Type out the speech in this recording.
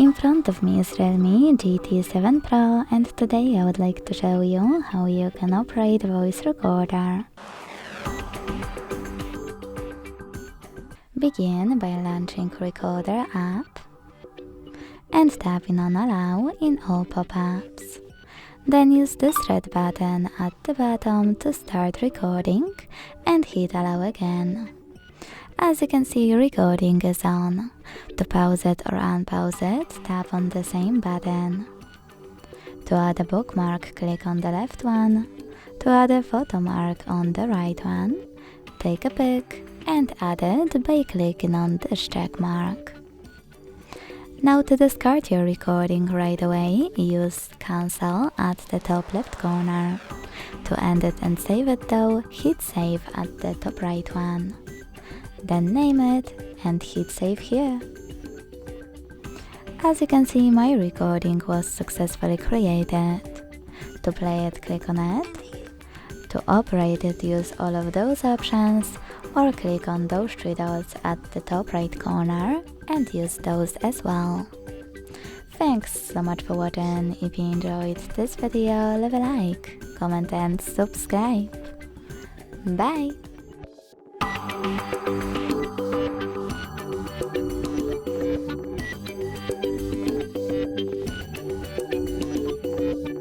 In front of me is REALME GT7 Pro, and today I would like to show you how you can operate voice recorder. Begin by launching Recorder app and tapping on Allow in all pop-ups. Then use this red button at the bottom to start recording and hit Allow again. As you can see, recording is on. To pause it or unpause it, tap on the same button. To add a bookmark, click on the left one. To add a photo mark, on the right one. Take a pic and add it by clicking on this check mark. Now to discard your recording right away, use Cancel at the top left corner. To end it and save it though, hit Save at the top right one. Then name it and hit Save here. As you can see, my recording was successfully created. To play it, click on it. To operate it, use all of those options or click on those three dots at the top right corner and use those as well. Thanks so much for watching. If you enjoyed this video, leave a like, comment and subscribe. Bye!